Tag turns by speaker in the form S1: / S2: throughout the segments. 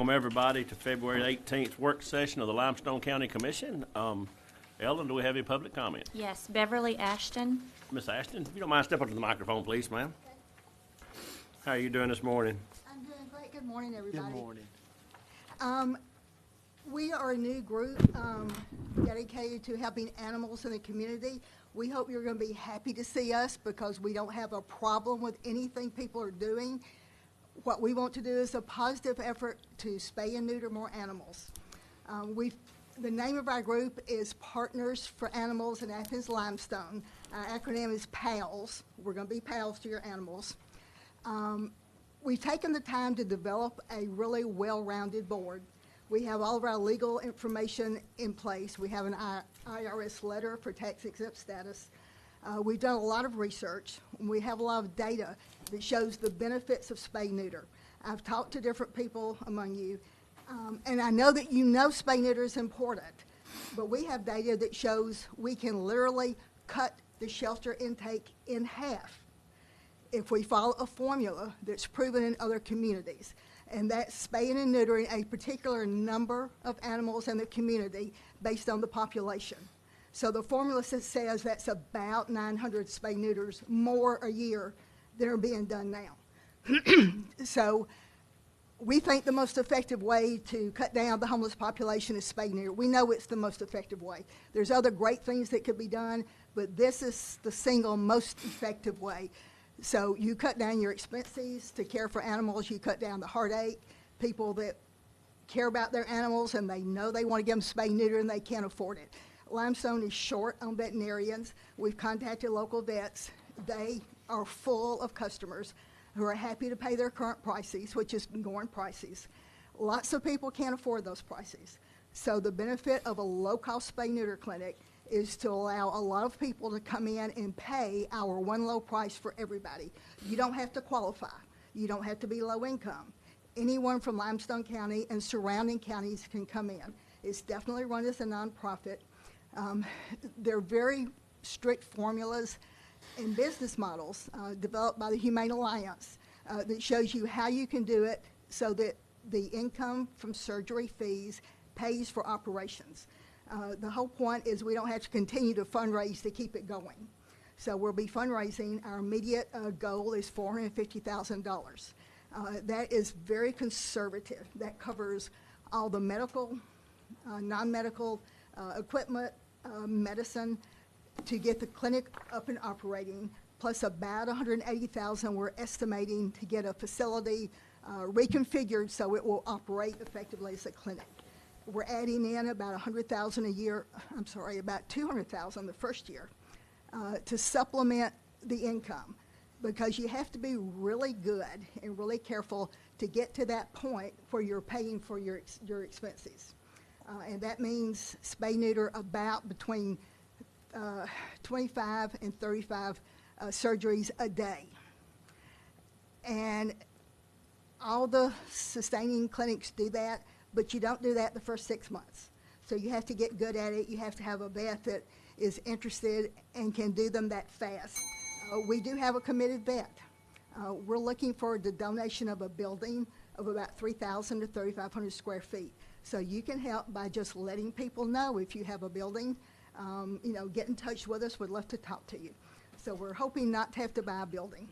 S1: welcome everybody to February 18th work session of the Limestone County Commission. Ellen, do we have any public comment?
S2: Yes, Beverly Ashton.
S1: Miss Ashton, if you don't mind, step up to the microphone, please, ma'am. How are you doing this morning?
S3: I'm doing great. Good morning, everybody.
S4: Good morning.
S3: We are a new group dedicated to helping animals in the community. We hope you're going to be happy to see us because we don't have a problem with anything people are doing. What we want to do is a positive effort to spay and neuter more animals. The name of our group is Partners for Animals in Athens Limestone. Our acronym is PALS. We're going to be pals to your animals. We've taken the time to develop a really well-rounded board. We have all of our legal information in place. We have an IRS letter for tax-exempt status. We've done a lot of research. We have a lot of data that shows the benefits of spay-neuter. I've talked to different people among you, and I know that you know spay-neuter is important, but we have data that shows we can literally cut the shelter intake in half if we follow a formula that's proven in other communities, and that's spaying and neutering a particular number of animals in the community based on the population. So the formula says that's about 900 spay-neuters more a year that are being done now. So we think the most effective way to cut down the homeless population is spay-neuter. We know it's the most effective way. There's other great things that could be done, but this is the single most effective way. So you cut down your expenses to care for animals, you cut down the heartache, people that care about their animals and they know they want to give them spay-neuter and they can't afford it. Limestone is short on veterinarians. We've contacted local vets. They are full of customers who are happy to pay their current prices, which is going prices. Lots of people can't afford those prices. So the benefit of a low-cost spay-neuter clinic is to allow a lot of people to come in and pay our one low price for everybody. You don't have to qualify. You don't have to be low income. Anyone from Limestone County and surrounding counties can come in. It's definitely run as a nonprofit. They're very strict formulas and business models developed by the Humane Alliance that shows you how you can do it so that the income from surgery fees pays for operations. The whole point is we don't have to continue to fundraise to keep it going. So we'll be fundraising. Our immediate goal is $450,000. That is very conservative. That covers all the medical, non-medical equipment, medicine, to get the clinic up and operating, plus about $180,000 we're estimating to get a facility reconfigured so it will operate effectively as a clinic. We're adding in about $100,000 a year, about $200,000 the first year to supplement the income, because you have to be really good and really careful to get to that point where you're paying for your expenses. And that means spay-neuter about between 25 and 35 surgeries a day. And all the sustaining clinics do that, but you don't do that the first 6 months. So you have to get good at it. You have to have a vet that is interested and can do them that fast. We do have a committed vet. We're looking for the donation of a building of about 3,000 to 3,500 square feet. So you can help by just letting people know if you have a building. Get in touch with us. We'd love to talk to you. So we're hoping not to have to buy a building.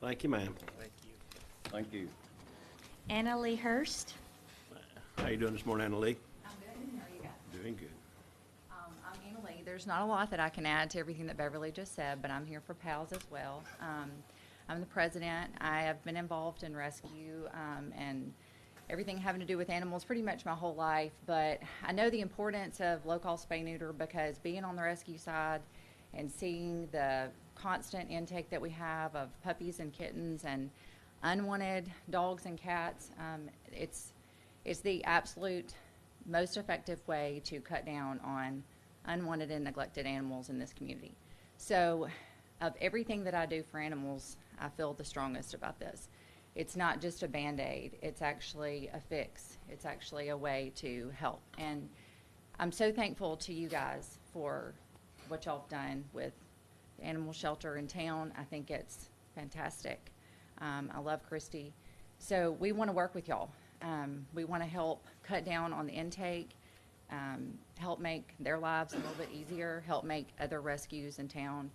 S1: Thank you, ma'am.
S4: Thank you.
S1: Thank you.
S2: Anna Lee Hurst.
S1: How you doing this morning, Anna Lee?
S5: I'm good. How are you guys?
S1: Doing good.
S5: I'm Anna Lee. There's not a lot that I can add to everything that Beverly just said, but I'm here for PALS as well. I'm the president. I have been involved in rescue and everything having to do with animals pretty much my whole life, but I know the importance of low-cost spay-neuter because being on the rescue side and seeing the constant intake that we have of puppies and kittens and unwanted dogs and cats, it's the absolute most effective way to cut down on unwanted and neglected animals in this community. So of everything that I do for animals, I feel the strongest about this. It's not just a Band-Aid. It's actually a fix. It's actually a way to help. And I'm so thankful to you guys for what y'all have done with the animal shelter in town. I think it's fantastic. I love Christy. So we want to work with y'all. We want to help cut down on the intake, help make their lives a little bit easier, help make other rescues in town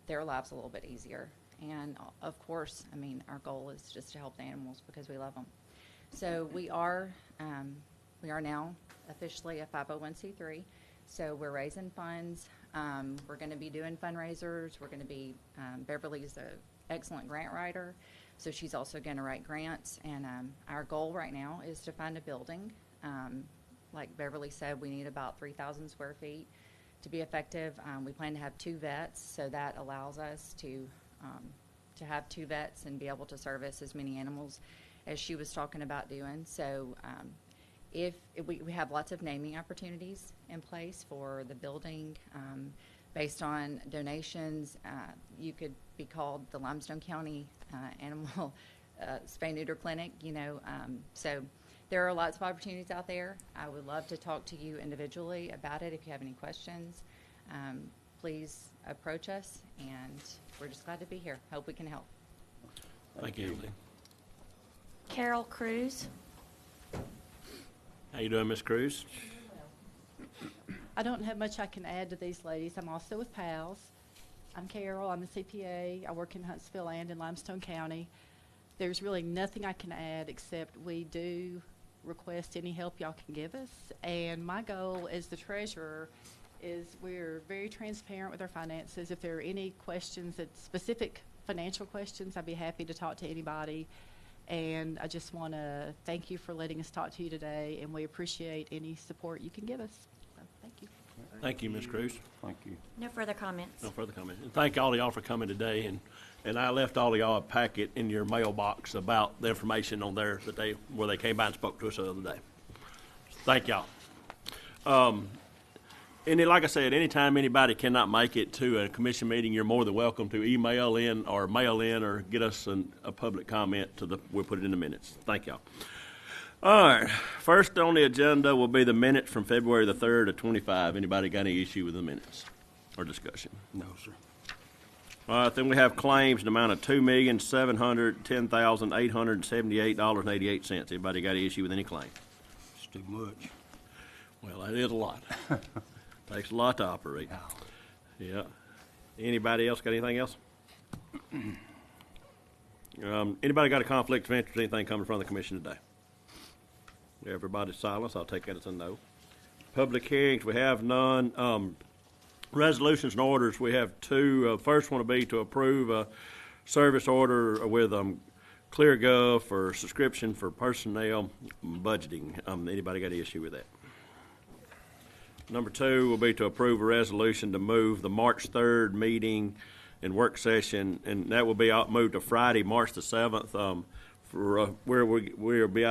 S5: their lives a little bit easier. And of course, I mean, our goal is just to help the animals because we love them. So we are now officially a 501c3. So we're raising funds. We're going to be doing fundraisers. We're going to be, Beverly's an excellent grant writer. So she's also going to write grants. And our goal right now is to find a building. Like Beverly said, we need about 3,000 square feet to be effective. We plan to have 2 vets, so that allows us to have 2 vets and be able to service as many animals as she was talking about doing. So if we have lots of naming opportunities in place for the building based on donations. You could be called the Limestone County Animal Spay-Neuter Clinic, so there are lots of opportunities out there. I would love to talk to you individually about it. If you have any questions, please approach us, and we're just glad to be here. Hope we can help.
S1: Thank you, Emily.
S2: Carol Cruz.
S1: How you doing, Ms. Cruz?
S4: I don't have much I can add to these ladies. I'm also with PALS. I'm Carol. I'm a CPA. I work in Huntsville and in Limestone County. There's really nothing I can add except we do request any help y'all can give us. And my goal as the treasurer is we're very transparent with our finances. If there are any questions, specific financial questions, I'd be happy to talk to anybody. And I just want to thank you for letting us talk to you today, and we appreciate any support you can give us. So, thank you.
S1: Thank you, Ms. Cruz.
S6: Thank you.
S2: No further comments.
S1: No further comment. And thank all of y'all for coming today, and I left all of y'all a packet in your mailbox about the information on there where they came by and spoke to us the other day. Thank y'all. And then, like I said, anytime anybody cannot make it to a commission meeting, you're more than welcome to email in or mail in or get us a public comment we'll put it in the minutes. Thank y'all. All right. First on the agenda will be the minutes from February the 3rd of 25. Anybody got any issue with the minutes or discussion?
S6: No, sir.
S1: All right. Then we have claims in the amount of $2,710,878.88. Anybody got any issue with any claim?
S6: It's too much.
S1: Well, that is a lot. Takes a lot to operate. Yeah. Anybody else got anything else? Anybody got a conflict of interest, anything coming from the commission today? Everybody's silent, so I'll take that as a no. Public hearings, we have none. Resolutions and orders, we have 2. First one will be to approve a service order with ClearGov for subscription for personnel budgeting. Anybody got any issue with that? Number 2 will be to approve a resolution to move the March 3rd meeting and work session, and that will be moved to Friday, March the 7th, for where we will be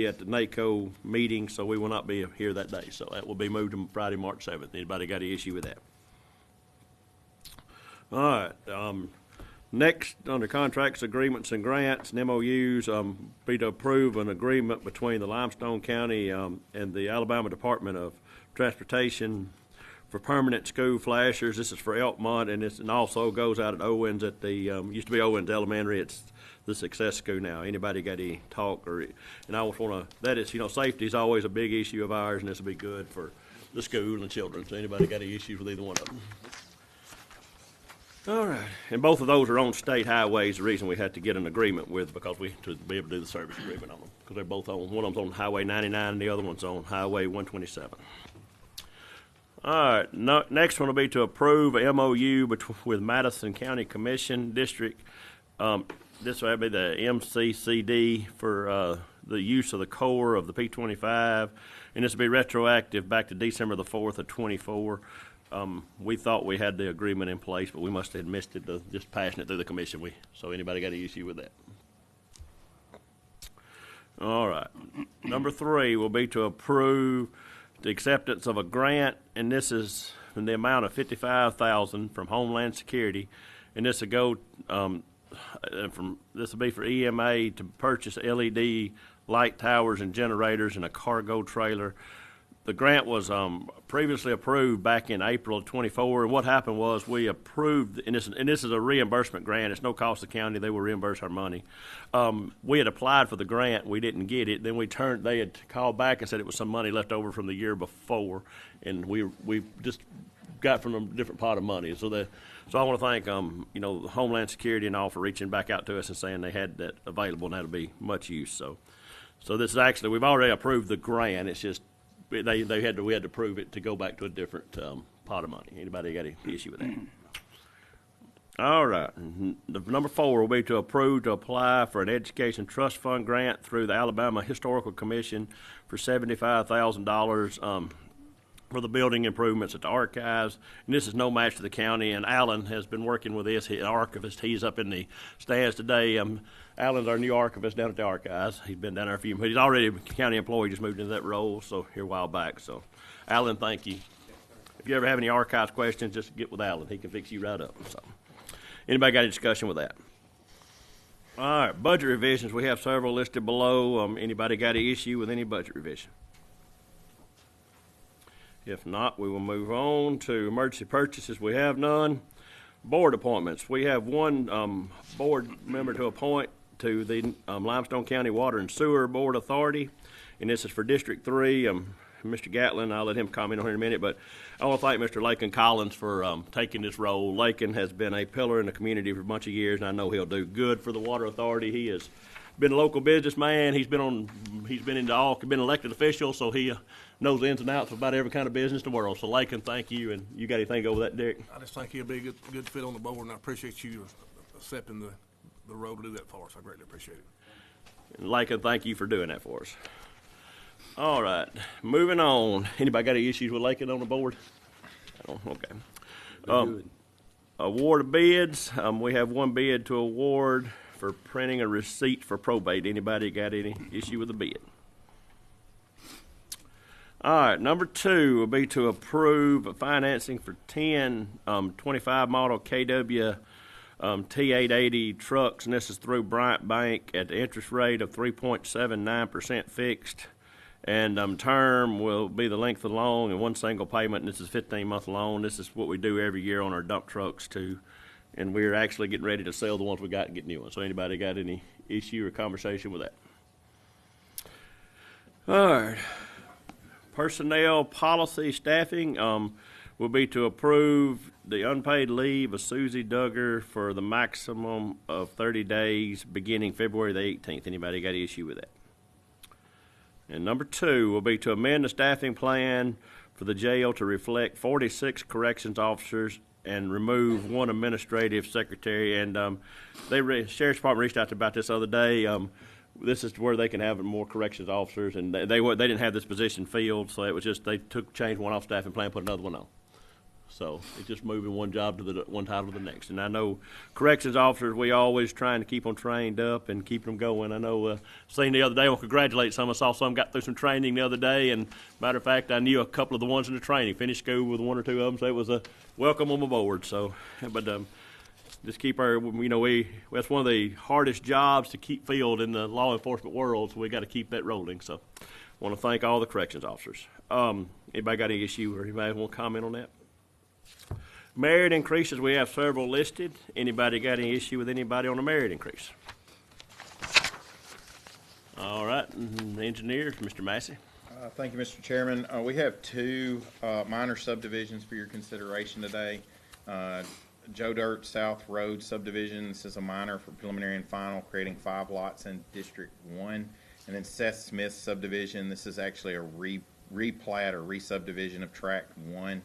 S1: at the NACO meeting, so we will not be here that day. So that will be moved to Friday, March 7th. Anybody got any issue with that? All right. Next, under contracts, agreements, and grants and MOUs, be to approve an agreement between the Limestone County and the Alabama Department of Transportation for permanent school flashers. This is for Elkmont, and also goes out at Owens at the used to be Owens Elementary. It's the Success School now. Anybody got any talk and I also want to. That is, safety is always a big issue of ours, and this will be good for the school and children. So anybody got any issues with either one of them? All right, and both of those are on state highways. The reason we had to get an agreement to be able to do the service agreement on them, because they're both on. One of them's on Highway 99, and the other one's on Highway 127. All right, next one will be to approve a MOU with Madison County Commission District. This will be the MCCD for the use of the core of the P25, and this will be retroactive back to December the 4th of 24. We thought we had the agreement in place, but we must have missed it, just passing it through the commission. So anybody got any issue with that? All right. Number 3 will be to approve the acceptance of a grant, and this is in the amount of $55,000 from Homeland Security, and this will go this will be for EMA to purchase LED light towers and generators and a cargo trailer. the grant was previously approved back in April of '24, and what happened was we approved, and this is a reimbursement grant. It's no cost to the county. They will reimburse our money. We had applied for the grant. We didn't get it. Then they had called back and said it was some money left over from the year before, and we just got from a different pot of money. So I want to thank the Homeland Security and all for reaching back out to us and saying they had that available, and that'll be much use. So this is actually, we've already approved the grant. It's just we had to approve it to go back to a different pot of money. Anybody got any issue with that? All right. The number 4 will be to approve to apply for an education trust fund grant through the Alabama Historical Commission for $75,000 for the building improvements at the archives. And this is no match to the county, and Alan has been working with this, an archivist. He's up in the stands today. Alan's our new archivist down at the archives. He's been down there he's already a county employee, just moved into that role, so here a while back. So, Alan, thank you. If you ever have any archives questions, just get with Alan. He can fix you right up. So, anybody got any discussion with that? All right, budget revisions. We have several listed below. Anybody got any issue with any budget revision? If not, we will move on to emergency purchases. We have none. Board appointments. We have one board member to appoint to the Limestone County Water and Sewer Board Authority, and this is for District 3. Mr. Gatlin, I'll let him comment on it in a minute, but I want to thank Mr. Lakin Collins for taking this role. Lakin has been a pillar in the community for a bunch of years, and I know he'll do good for the Water Authority. He has been a local businessman. He's been elected official, so he knows the ins and outs of about every kind of business in the world. So, Lakin, thank you, and you got anything over that, Derek?
S6: I just think he'll be a good fit on the board, and I appreciate you accepting the role to do that for us. I greatly appreciate it.
S1: And Lakin, thank you for doing that for us. All right, moving on. Anybody got any issues with Lakin on the board? Okay. Award of bids. We have one bid to award for printing a receipt for probate. Anybody got any issue with the bid? All right, number 2 will be to approve financing for 10 25 model KW T880 trucks, and this is through Bryant Bank at the interest rate of 3.79% fixed, and term will be the length of the loan and one single payment, and this is a 15-month loan. This is what we do every year on our dump trucks too, and we're actually getting ready to sell the ones we got and get new ones. So anybody got any issue or conversation with that? All right. Personnel policy staffing will be to approve the unpaid leave of Susie Duggar for the maximum of 30 days beginning February the 18th. Anybody got any issue with that? And number 2 will be to amend the staffing plan for the jail to reflect 46 corrections officers and remove 1 administrative secretary. And Sheriff's Department reached out about this the other day. This is where they can have more corrections officers, and they didn't have this position filled, so it was just changed one off staffing plan, put another one on. So it's just moving one job to one title to the next. And I know corrections officers, we always trying to keep them trained up and keep them going. I know seen the other day, I want to congratulate some. I saw some got through some training the other day, and matter of fact, I knew a couple of the ones in the training, finished school with 1 or 2 of them, so it was a welcome them aboard. So, but just keep our, that's one of the hardest jobs to keep filled in the law enforcement world, so we got to keep that rolling. So I want to thank all the corrections officers. Anybody got any issue or anybody want to comment on that? Merit increases, we have several listed. Anybody got any issue with anybody on the merit increase? All right, engineers, Mr. Massey.
S7: Thank you, Mr. Chairman. We have 2 minor subdivisions for your consideration today. Joe Dirt South Road subdivision. This is a minor for preliminary and final, creating 5 lots in District 1. And then Seth Smith subdivision. This is actually a replat or re-subdivision of Tract 1.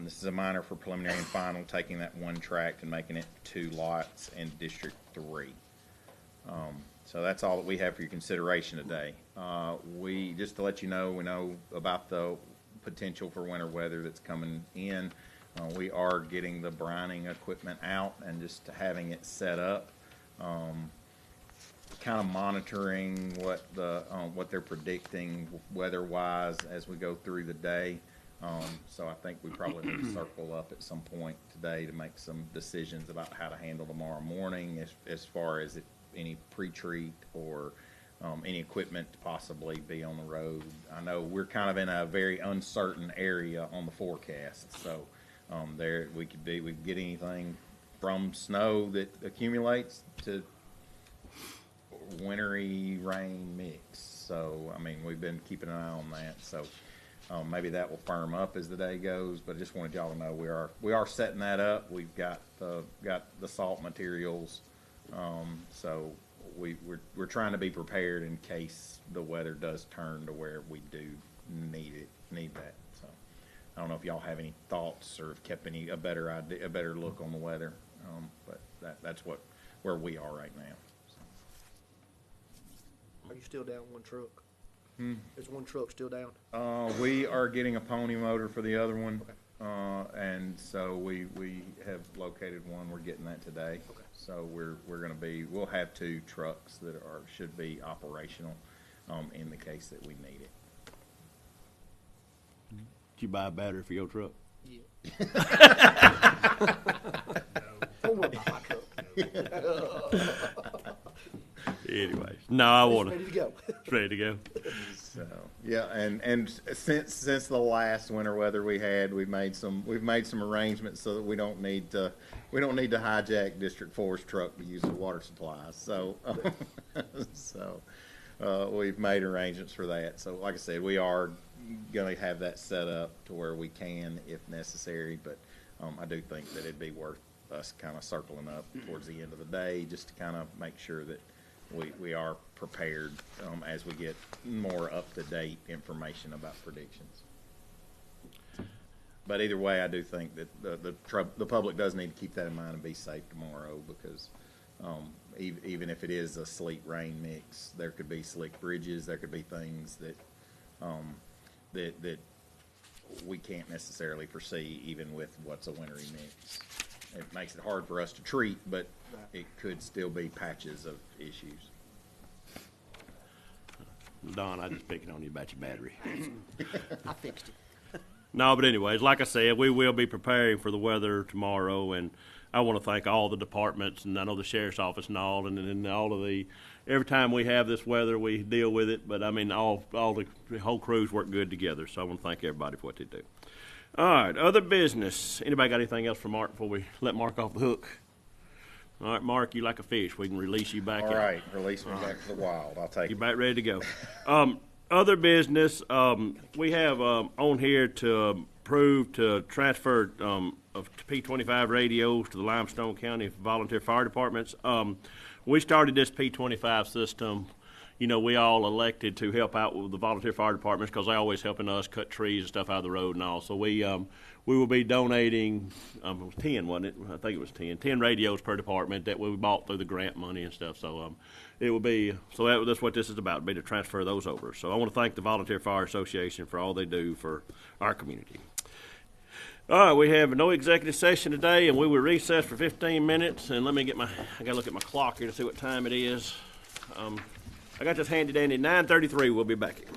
S7: This is a minor for preliminary and final, taking that 1 tract and making it 2 lots in District 3. So that's all that we have for your consideration today. Just to let you know, we know about the potential for winter weather that's coming in. We are getting the brining equipment out and just having it set up, kind of monitoring what they're predicting weather-wise as we go through the day. So I think we probably need to circle up at some point today to make some decisions about how to handle tomorrow morning as far as any pre-treat or any equipment to possibly be on the road. I know we're kind of in a very uncertain area on the forecast, so we could get anything from snow that accumulates to wintry rain mix. So, I mean, we've been keeping an eye on that. So, maybe that will firm up as the day goes. But I just wanted y'all to know we are setting that up. We've got the salt materials. So we're trying to be prepared in case the weather does turn to where we do need that. So, I don't know if y'all have any thoughts or have kept a better look on the weather. But that's where we are right now.
S8: Are you still down one truck? Is one truck still down?
S7: We are getting a pony motor for the other one, and so we have located one. We're getting that today.
S8: Okay.
S7: So we'll have 2 trucks that should be operational, in the case that we need it.
S1: Did you buy a battery for your truck?
S8: Yeah. Don't worry about my truck.
S1: Anyways, no, I want
S8: Ready
S1: to.
S8: to go.
S1: It's ready to go.
S7: So yeah, and since the last winter weather we had, we've made some arrangements so that we don't need to hijack District 4's truck to use the water supplies. So we've made arrangements for that. So like I said, we are going to have that set up to where we can if necessary. But I do think that it'd be worth us kind of circling up towards the end of the day just to kind of make sure that we are prepared as we get more up-to-date information about predictions. But either way, I do think that the public does need to keep that in mind and be safe tomorrow, because even if it is a sleet rain mix, there could be slick bridges, there could be things that that we can't necessarily foresee even with what's a wintry mix. It makes it hard for us to treat, but it could still be patches of issues.
S1: Don, I just picking on you about your battery.
S8: I fixed it.
S1: No, but anyways, like I said, we will be preparing for the weather tomorrow, and I want to thank all the departments, and I know the sheriff's office and all, and all of every time we have this weather, we deal with it, but I mean, all the whole crews work good together, so I want to thank everybody for what they do. All right, other business. Anybody got anything else for Mark before we let Mark off the hook? All right, Mark, you like a fish. We can release you back.
S7: All right, release me back to the wild. I'll take
S1: You're
S7: it.
S1: back ready to go. Other business, we have on here to approve to transfer of P25 radios to the Limestone County Volunteer Fire Departments. We started this P25 system. You know, we all elected to help out with the volunteer fire departments because they're always helping us cut trees and stuff out of the road and all. So we will be donating, it was 10, wasn't it? I think it was 10 radios per department that we bought through the grant money and stuff. So it will be, that's what this is about, be to transfer those over. So I want to thank the Volunteer Fire Association for all they do for our community. All right, we have no executive session today, and we will recess for 15 minutes. And I got to look at my clock here to see what time it is. I got this handy dandy, 9:33, we'll be back here.